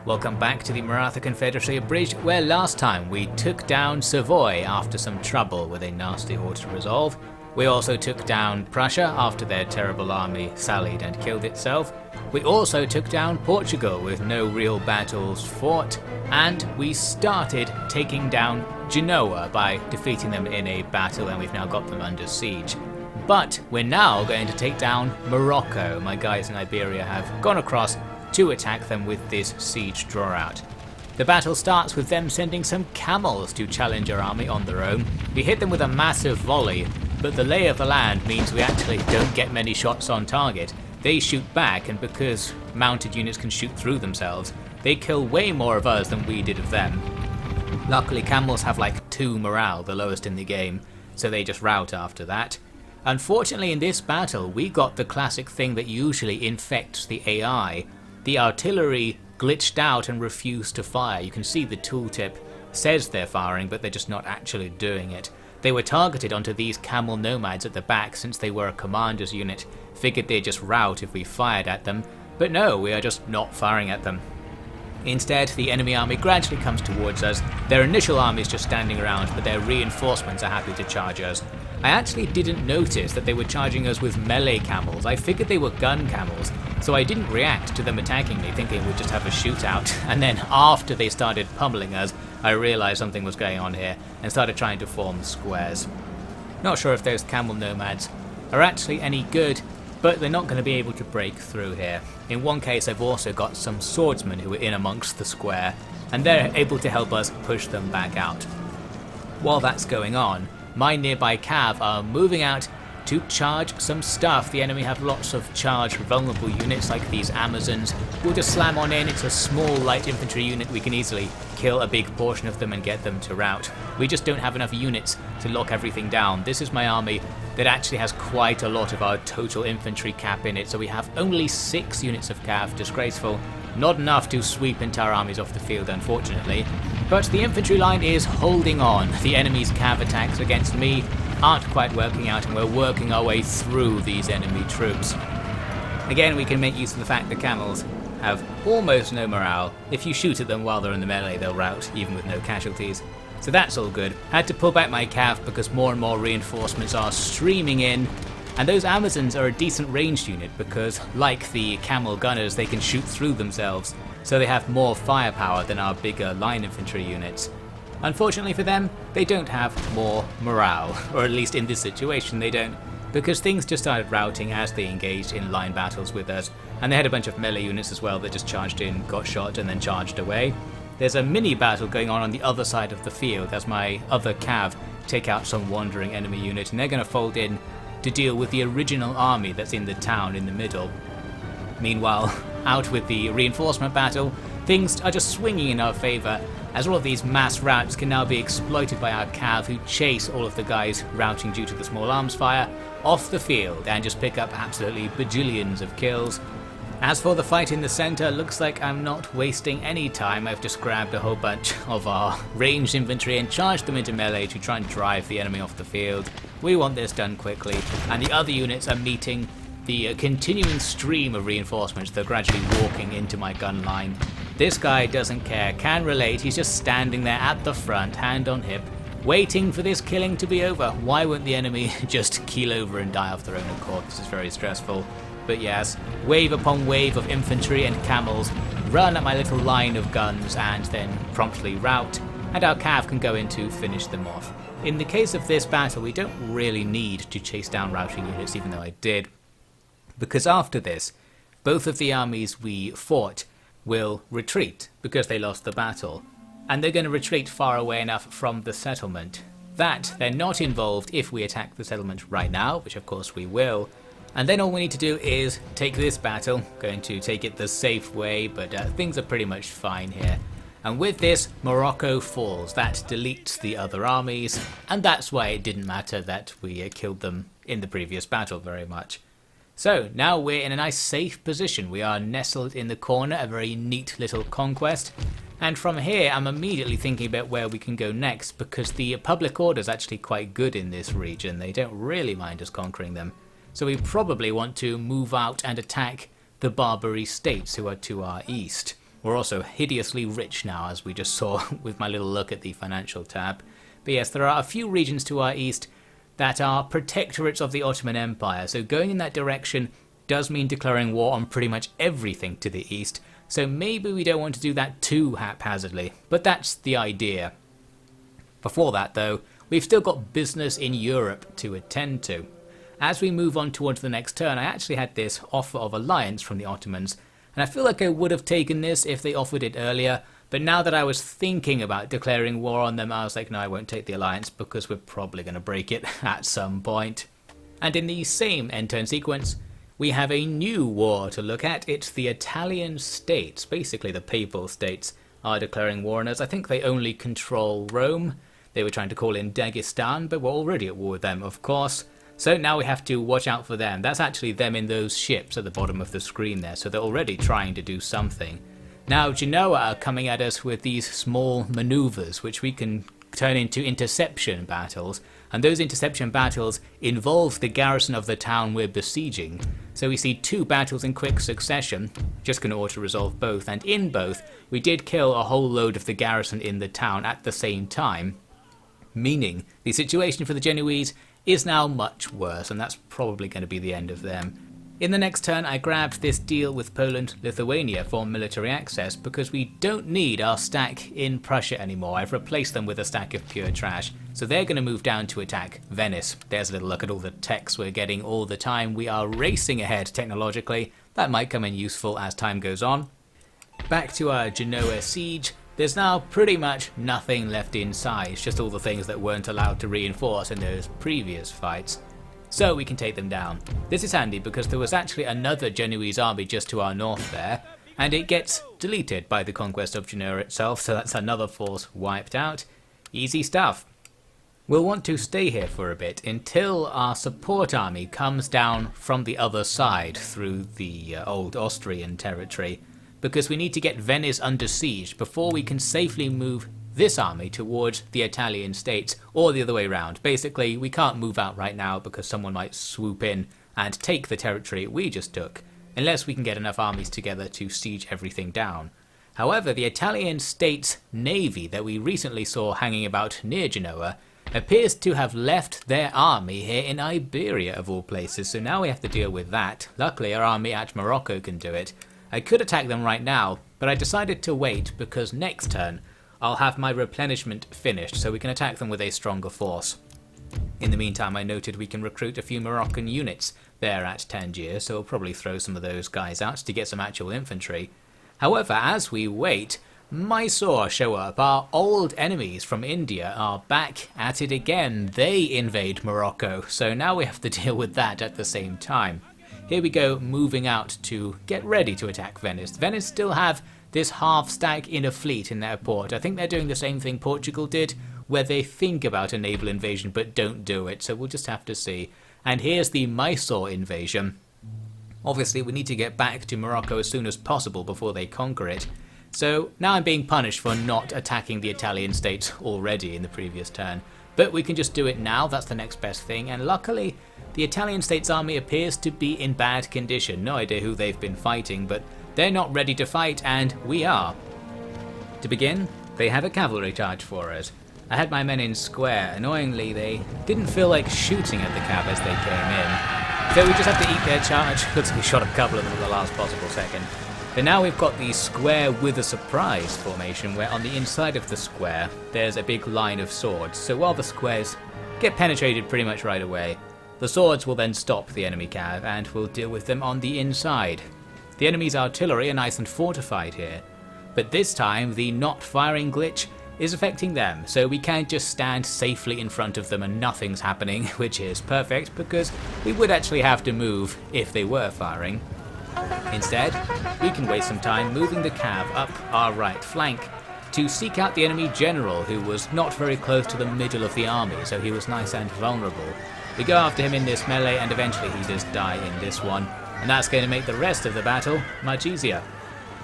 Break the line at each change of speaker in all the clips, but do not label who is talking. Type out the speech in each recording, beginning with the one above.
Welcome back to the Maratha Confederacy Abridged, where last time we took down Savoy after some trouble with a nasty auto resolve. We also took down Prussia after their terrible army sallied and killed itself. We also took down Portugal with no real battles fought, and we started taking down Genoa by defeating them in a battle, and we've now got them under siege. But we're now going to take down Morocco. My guys in Iberia have gone across to attack them with this siege drawout. The battle starts with them sending some camels to challenge our army on their own. We hit them with a massive volley, but the lay of the land means we actually don't get many shots on target. They shoot back, and because mounted units can shoot through themselves, they kill way more of us than we did of them. Luckily, camels have like 2 morale, the lowest in the game, so they just rout after that. Unfortunately, in this battle, we got the classic thing that usually infects the AI. The artillery glitched out and refused to fire. You can see the tooltip says they're firing, but they're just not actually doing it. They were targeted onto these camel nomads at the back since they were a commander's unit. Figured they'd just rout if we fired at them, but no, we are just not firing at them. Instead, the enemy army gradually comes towards us. Their initial army is just standing around, but their reinforcements are happy to charge us. I actually didn't notice that they were charging us with melee camels. I figured they were gun camels, so I didn't react to them attacking me, thinking we'd just have a shootout. And then after they started pummeling us, I realized something was going on here and started trying to form squares. Not sure if those camel nomads are actually any good, but they're not going to be able to break through here. In one case, I've also got some swordsmen who are in amongst the square, and they're able to help us push them back out. While that's going on, my nearby cav are moving out to charge some stuff. The enemy have lots of charge vulnerable units like these Amazons. We'll just slam on in. It's a small light infantry unit. We can easily kill a big portion of them and get them to rout. We just don't have enough units to lock everything down. This is my army that actually has quite a lot of our total infantry cap in it, so we have only 6 units of cav. Disgraceful. Not enough to sweep entire armies off the field, unfortunately. But the infantry line is holding on. The enemy's cav attacks against me aren't quite working out, and we're working our way through these enemy troops. Again, we can make use of the fact that camels have almost no morale. If you shoot at them while they're in the melee, they'll rout, even with no casualties. So that's all good. Had to pull back my cav because more and more reinforcements are streaming in. And those Amazons are a decent ranged unit because, like the camel gunners, they can shoot through themselves, so they have more firepower than our bigger line infantry units. Unfortunately for them, they don't have more morale, or at least in this situation they don't, because things just started routing as they engaged in line battles with us, and they had a bunch of melee units as well that just charged in, got shot, and then charged away. There's a mini battle going on the other side of the field as my other cav take out some wandering enemy unit, and they're going to fold in to deal with the original army that's in the town in the middle. Meanwhile, out with the reinforcement battle, things are just swinging in our favour, as all of these mass routs can now be exploited by our cav, who chase all of the guys routing due to the small arms fire off the field and just pick up absolutely bajillions of kills. As for the fight in the centre, looks like I'm not wasting any time. I've just grabbed a whole bunch of our ranged infantry and charged them into melee to try and drive the enemy off the field. We want this done quickly, and the other units are meeting the continuing stream of reinforcements. They're gradually walking into my gun line. This guy doesn't care, can relate. He's just standing there at the front, hand on hip, waiting for this killing to be over. Why won't the enemy just keel over and die of their own accord? This is very stressful. But yes, wave upon wave of infantry and camels run at my little line of guns and then promptly rout, and our cav can go in to finish them off. In the case of this battle, we don't really need to chase down routing units, even though I did, because after this, both of the armies we fought will retreat because they lost the battle, and they're going to retreat far away enough from the settlement that they're not involved if we attack the settlement right now, which of course we will. And then all we need to do is take this battle. Going to take it the safe way, but things are pretty much fine here. And with this, Morocco falls. That deletes the other armies, and that's why it didn't matter that we killed them in the previous battle very much. So now we're in a nice safe position. We are nestled in the corner, a very neat little conquest. And from here, I'm immediately thinking about where we can go next, because the public order is actually quite good in this region. They don't really mind us conquering them. So we probably want to move out and attack the Barbary states who are to our east. We're also hideously rich now, as we just saw with my little look at the financial tab. But yes, there are a few regions to our east that are protectorates of the Ottoman Empire, so going in that direction does mean declaring war on pretty much everything to the east, so maybe we don't want to do that too haphazardly, but that's the idea. Before that though, we've still got business in Europe to attend to. As we move on towards the next turn, I actually had this offer of alliance from the Ottomans, and I feel like I would have taken this if they offered it earlier, but now that I was thinking about declaring war on them, I was like, no, I won't take the alliance because we're probably going to break it at some point. And in the same end turn sequence, we have a new war to look at. It's the Italian states, basically the Papal states, are declaring war on us. I think they only control Rome. They were trying to call in Dagestan, but we're already at war with them, of course. So now we have to watch out for them. That's actually them in those ships at the bottom of the screen there, so they're already trying to do something. Now Genoa are coming at us with these small maneuvers, which we can turn into interception battles, and those interception battles involve the garrison of the town we're besieging. So we see two battles in quick succession, just going to auto-resolve both, and in both we did kill a whole load of the garrison in the town at the same time, meaning the situation for the Genoese is now much worse, and that's probably going to be the end of them. In the next turn I grabbed this deal with Poland-Lithuania for military access because we don't need our stack in Prussia anymore. I've replaced them with a stack of pure trash, so they're going to move down to attack Venice. There's a little look at all the techs we're getting all the time. We are racing ahead technologically. That might come in useful as time goes on. Back to our Genoa siege. There's now pretty much nothing left inside, it's just all the things that weren't allowed to reinforce in those previous fights. So we can take them down. This is handy because there was actually another Genoese army just to our north there, and it gets deleted by the conquest of Genoa itself, so that's another force wiped out. Easy stuff. We'll want to stay here for a bit until our support army comes down from the other side through the old Austrian territory, because we need to get Venice under siege before we can safely move this army towards the Italian states, or the other way around. Basically, we can't move out right now because someone might swoop in and take the territory we just took, unless we can get enough armies together to siege everything down. However, the Italian states navy that we recently saw hanging about near Genoa appears to have left their army here in Iberia of all places, so now we have to deal with that. Luckily our army at Morocco can do it. I could attack them right now, but I decided to wait because next turn I'll have my replenishment finished so we can attack them with a stronger force. In the meantime, I noted we can recruit a few Moroccan units there at Tangier, so we'll probably throw some of those guys out to get some actual infantry. However, as we wait, Mysore show up. Our old enemies from India are back at it again. They invade Morocco, so now we have to deal with that at the same time. Here we go, moving out to get ready to attack Venice. Venice still have this half stack in a fleet in their port. I think they're doing the same thing Portugal did, where they think about a naval invasion but don't do it, so we'll just have to see. And here's the Mysore invasion. Obviously we need to get back to Morocco as soon as possible before they conquer it. So now I'm being punished for not attacking the Italian states already in the previous turn. But we can just do it now, that's the next best thing, and luckily the Italian states army appears to be in bad condition. No idea who they've been fighting, but they're not ready to fight, and we are. To begin, they have a cavalry charge for us. I had my men in square. Annoyingly, they didn't feel like shooting at the cav as they came in. So we just have to eat their charge, because we shot a couple of them at the last possible second. But now we've got the square with a surprise formation, where on the inside of the square, there's a big line of swords. So while the squares get penetrated pretty much right away, the swords will then stop the enemy cav, and we'll deal with them on the inside. The enemy's artillery are nice and fortified here, but this time the not firing glitch is affecting them, so we can just stand safely in front of them and nothing's happening, which is perfect because we would actually have to move if they were firing. Instead, we can waste some time moving the cav up our right flank to seek out the enemy general, who was not very close to the middle of the army, so he was nice and vulnerable. We go after him in this melee and eventually he does die in this one, and that's going to make the rest of the battle much easier.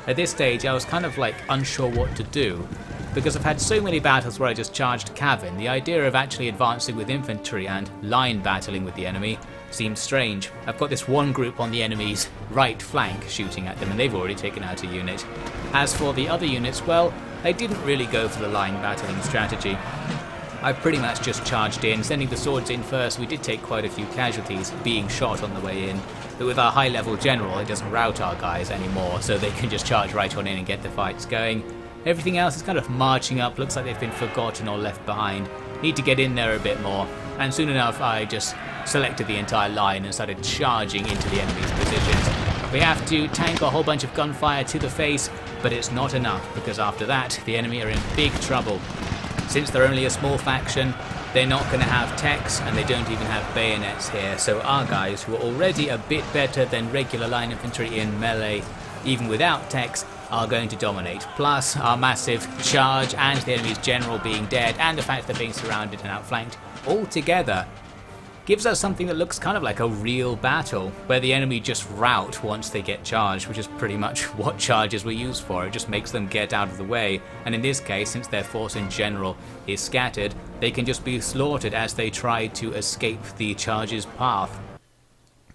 At this stage I was kind of like unsure what to do, because I've had so many battles where I just charged cav in. The idea of actually advancing with infantry and line battling with the enemy seems strange. I've got this one group on the enemy's right flank shooting at them, and they've already taken out a unit. As for the other units, well, they didn't really go for the line battling strategy. I pretty much just charged in, sending the swords in first. We did take quite a few casualties being shot on the way in, but with our high level general it doesn't rout our guys anymore, so they can just charge right on in and get the fights going. Everything else is kind of marching up, looks like they've been forgotten or left behind. Need to get in there a bit more, and soon enough I just selected the entire line and started charging into the enemy's positions. We have to tank a whole bunch of gunfire to the face, but it's not enough, because after that the enemy are in big trouble. Since they're only a small faction, they're not going to have techs, and they don't even have bayonets here, so our guys, who are already a bit better than regular line infantry in melee, even without techs, are going to dominate. Plus our massive charge and the enemy's general being dead, and the fact they're being surrounded and outflanked, all together gives us something that looks kind of like a real battle, where the enemy just rout once they get charged, which is pretty much what charges were used for. It just makes them get out of the way, and in this case, since their force in general is scattered, they can just be slaughtered as they try to escape the charge's path.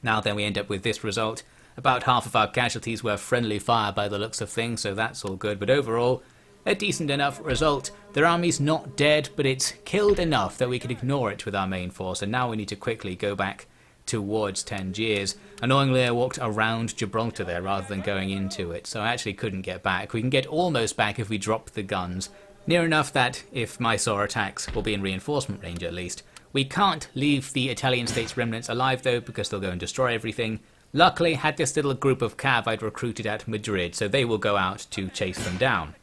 Now then, we end up with this result. About half of our casualties were friendly fire by the looks of things, so that's all good, but overall, a decent enough result. Their army's not dead, but it's killed enough that we can ignore it with our main force, and now we need to quickly go back towards Tangiers. Annoyingly, I walked around Gibraltar there rather than going into it, so I actually couldn't get back. We can get almost back if we drop the guns. Near enough that if Mysore attacks, we'll be in reinforcement range at least. We can't leave the Italian state's remnants alive though, because they'll go and destroy everything. Luckily, had this little group of cav I'd recruited at Madrid, so they will go out to chase them down.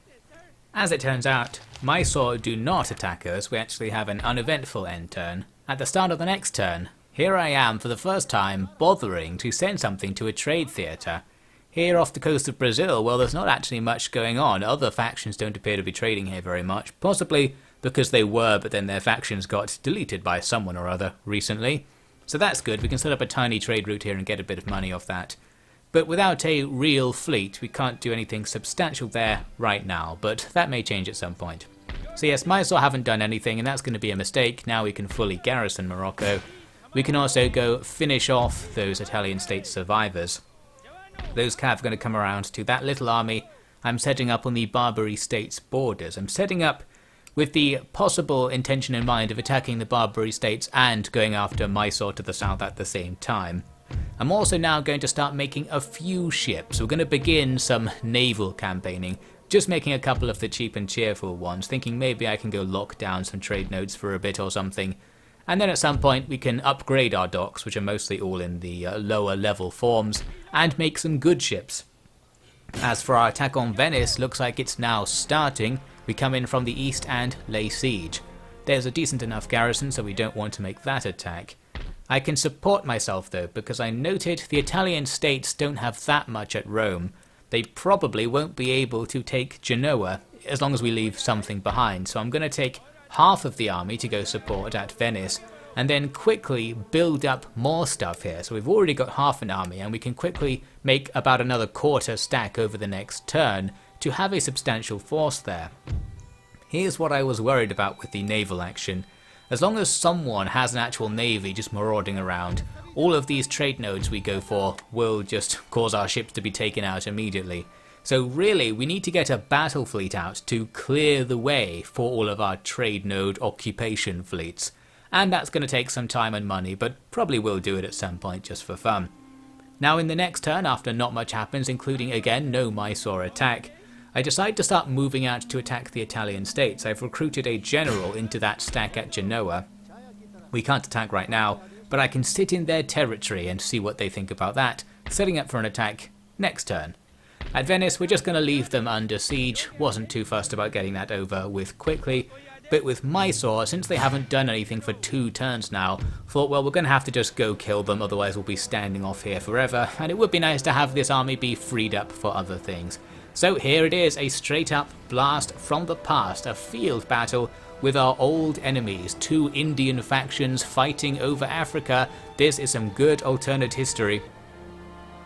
As it turns out, Mysore do not attack us. We actually have an uneventful end turn. At the start of the next turn, here I am for the first time bothering to send something to a trade theatre. Here off the coast of Brazil, well, there's not actually much going on. Other factions don't appear to be trading here very much, possibly because they were, but then their factions got deleted by someone or other recently. So that's good. We can set up a tiny trade route here and get a bit of money off that. But without a real fleet, we can't do anything substantial there right now, but that may change at some point. So yes, Mysore haven't done anything, and that's going to be a mistake. Now we can fully garrison Morocco. We can also go finish off those Italian state survivors. Those cav are going to come around to that little army I'm setting up on the Barbary states' borders. I'm setting up with the possible intention in mind of attacking the Barbary states and going after Mysore to the south at the same time. I'm also now going to start making a few ships. We're going to begin some naval campaigning, just making a couple of the cheap and cheerful ones, thinking maybe I can go lock down some trade nodes for a bit or something. And then at some point we can upgrade our docks, which are mostly all in the lower level forms, and make some good ships. As for our attack on Venice, looks like it's now starting. We come in from the east and lay siege. There's a decent enough garrison, so we don't want to make that attack. I can support myself though, because I noted the Italian states don't have that much at Rome. They probably won't be able to take Genoa, as long as we leave something behind, so I'm going to take half of the army to go support at Venice, and then quickly build up more stuff here. So we've already got half an army, and we can quickly make about another quarter stack over the next turn to have a substantial force there. Here's what I was worried about with the naval action. As long as someone has an actual navy just marauding around, all of these trade nodes we go for will just cause our ships to be taken out immediately. So really, we need to get a battle fleet out to clear the way for all of our trade node occupation fleets. And that's going to take some time and money, but probably will do it at some point just for fun. Now in the next turn, after not much happens, including again no Mysore attack, I decide to start moving out to attack the Italian states. I've recruited a general into that stack at Genoa. We can't attack right now, but I can sit in their territory and see what they think about that, setting up for an attack next turn. At Venice, we're just going to leave them under siege. Wasn't too fussed about getting that over with quickly. But with Mysore, since they haven't done anything for 2 turns now, thought, well, we're going to have to just go kill them, otherwise we'll be standing off here forever, and it would be nice to have this army be freed up for other things. So here it is, a straight up blast from the past, a field battle with our old enemies, 2 Indian factions fighting over Africa. This is some good alternate history.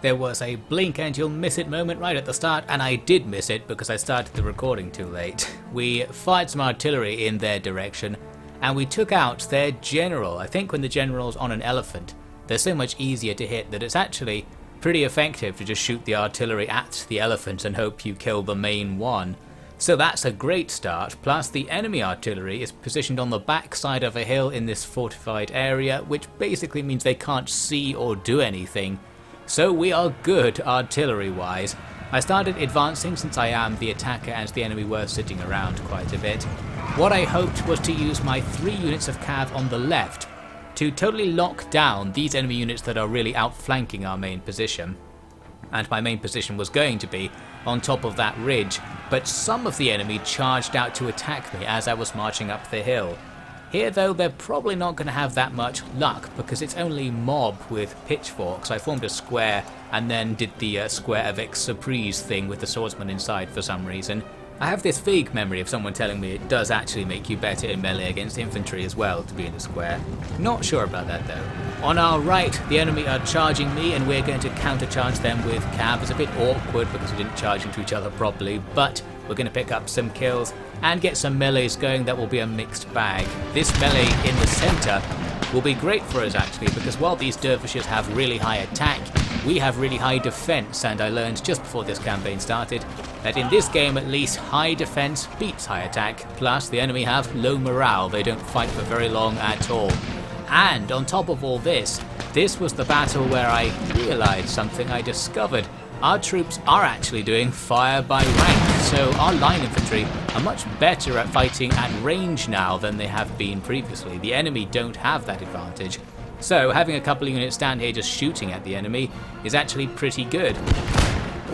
There was a blink and you'll miss it moment right at the start, and I did miss it because I started the recording too late. We fired some artillery in their direction, and we took out their general. I think when the general's on an elephant, they're so much easier to hit that it's actually pretty effective to just shoot the artillery at the elephants and hope you kill the main one. So that's a great start, plus the enemy artillery is positioned on the back side of a hill in this fortified area, which basically means they can't see or do anything. So we are good artillery wise. I started advancing since I am the attacker and the enemy were sitting around quite a bit. What I hoped was to use my 3 units of cav on the left to totally lock down these enemy units that are really outflanking our main position. And my main position was going to be on top of that ridge, but some of the enemy charged out to attack me as I was marching up the hill. Here though, they're probably not going to have that much luck because it's only mob with pitchforks. I formed a square and then did the square avec surprise thing with the swordsman inside for some reason. I have this vague memory of someone telling me it does actually make you better in melee against infantry as well to be in a square. Not sure about that though. On our right, the enemy are charging me and we're going to countercharge them with cav. It's a bit awkward because we didn't charge into each other properly, but we're going to pick up some kills and get some melees going. That will be a mixed bag. This melee in the center will be great for us actually, because while these dervishes have really high attack, we have really high defense, and I learned just before this campaign started that in this game at least high defense beats high attack, plus the enemy have low morale, they don't fight for very long at all. And on top of all this, this was the battle where I realized something I discovered. Our troops are actually doing fire by rank, so our line infantry are much better at fighting at range now than they have been previously. The enemy don't have that advantage. So having a couple of units stand here just shooting at the enemy is actually pretty good.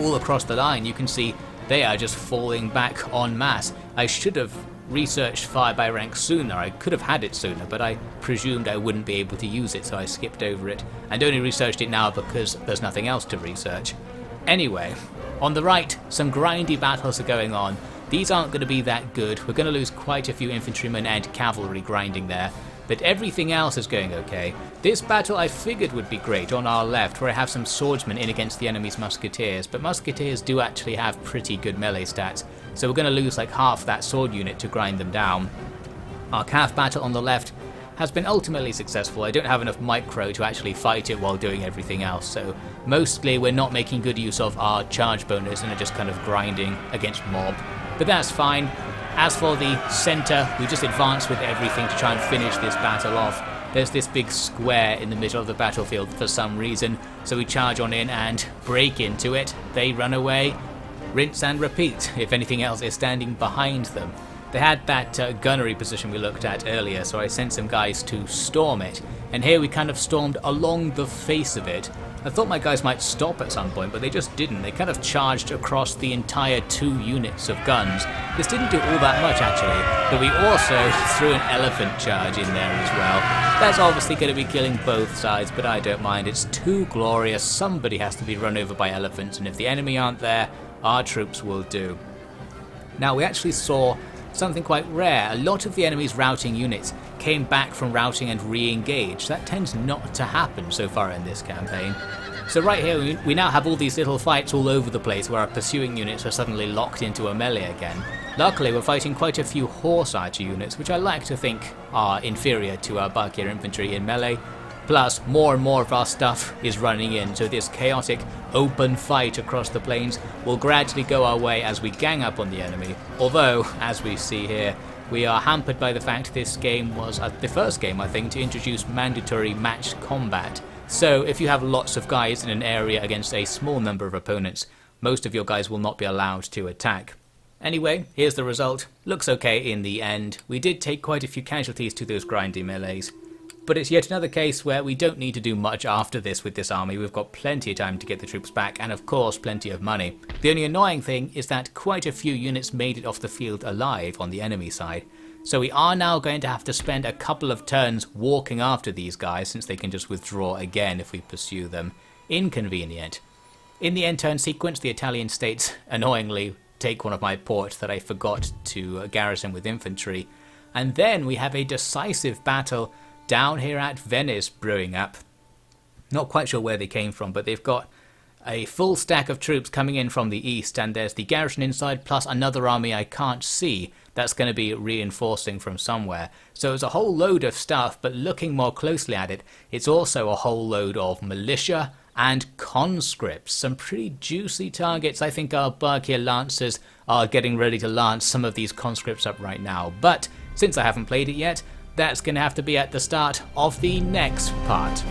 All across the line you can see they are just falling back en masse. I should have researched fire by rank sooner. I could have had it sooner, but I presumed I wouldn't be able to use it, so I skipped over it and only researched it now because there's nothing else to research. Anyway, on the right, some grindy battles are going on. These aren't going to be that good. We're going to lose quite a few infantrymen and cavalry grinding there, but everything else is going okay. This battle I figured would be great on our left, where I have some swordsmen in against the enemy's musketeers, but musketeers do actually have pretty good melee stats, so we're going to lose like half that sword unit to grind them down. Our cav battle on the left has been ultimately successful. I don't have enough micro to actually fight it while doing everything else, so mostly we're not making good use of our charge bonus and are just kind of grinding against mob, but that's fine. As for the center, we just advance with everything to try and finish this battle off. There's this big square in the middle of the battlefield for some reason, so we charge on in and break into it. They run away, rinse and repeat if anything else is standing behind them. They had that gunnery position we looked at earlier, so I sent some guys to storm it, and here we kind of stormed along the face of it. I thought my guys might stop at some point, but they just didn't. They kind of charged across the entire 2 units of guns. This didn't do all that much actually, but we also threw an elephant charge in there as well. That's obviously going to be killing both sides, but I don't mind. It's too glorious. Somebody has to be run over by elephants, and if the enemy aren't there, our troops will do. Now we actually saw something quite rare. A lot of the enemy's routing units came back from routing and re-engaged. That tends not to happen so far in this campaign. So right here we now have all these little fights all over the place where our pursuing units are suddenly locked into a melee again. Luckily we're fighting quite a few horse archer units, which I like to think are inferior to our Bakir infantry in melee. Plus, more and more of our stuff is running in, so this chaotic, open fight across the plains will gradually go our way as we gang up on the enemy. Although, as we see here, we are hampered by the fact this game was the first game, I think, to introduce mandatory matched combat. So, if you have lots of guys in an area against a small number of opponents, most of your guys will not be allowed to attack. Anyway, here's the result. Looks okay in the end. We did take quite a few casualties to those grindy melees. But it's yet another case where we don't need to do much after this with this army. We've got plenty of time to get the troops back, and of course plenty of money. The only annoying thing is that quite a few units made it off the field alive on the enemy side. So we are now going to have to spend a couple of turns walking after these guys, since they can just withdraw again if we pursue them. Inconvenient. In the end turn sequence, the Italian states annoyingly take one of my ports that I forgot to garrison with infantry. And then we have a decisive battle down here at Venice brewing up. Not quite sure where they came from, but they've got a full stack of troops coming in from the east, and there's the garrison inside plus another army I can't see, that's going to be reinforcing from somewhere. So it's a whole load of stuff, but looking more closely at it, it's also a whole load of militia and conscripts. Some pretty juicy targets. I think our Barkia Lancers are getting ready to lance some of these conscripts up right now. But since I haven't played it yet, that's going to have to be at the start of the next part.